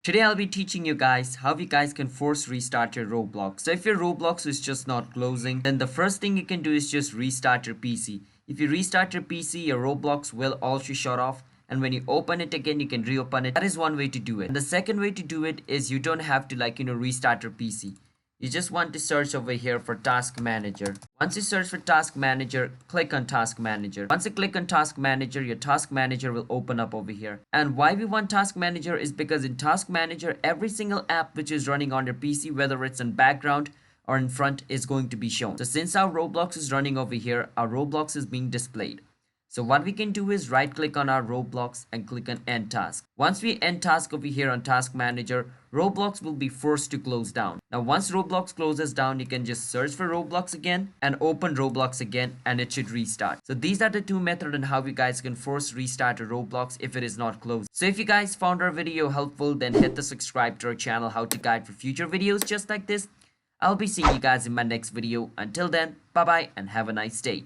Today I'll be teaching you guys how you guys can force restart your Roblox. So if your Roblox is just not closing, then the first thing you can do is just restart your PC. If you restart your PC, your Roblox will also shut off, and when you open it again, you can reopen it. That is one way to do it. And the second way to do it is you don't have to restart your PC. You just want to search over here for Task Manager. Once you search for Task Manager, click on Task Manager. Once you click on Task Manager, your Task Manager will open up over here. And why we want Task Manager is because in Task Manager, every single app which is running on your PC, whether it's in background or in front, is going to be shown. So since our Roblox is running over here, our Roblox is being displayed. So what we can do is right click on our Roblox and click on end task. Once we end task over here on task manager, Roblox will be forced to close down. Now once Roblox closes down, you can just search for Roblox again and open Roblox again and it should restart. So these are the two methods on how you guys can force restart a Roblox if it is not closed. So if you guys found our video helpful, then hit the subscribe to our channel how to guide for future videos just like this. I'll be seeing you guys in my next video. Until then, bye bye and have a nice day.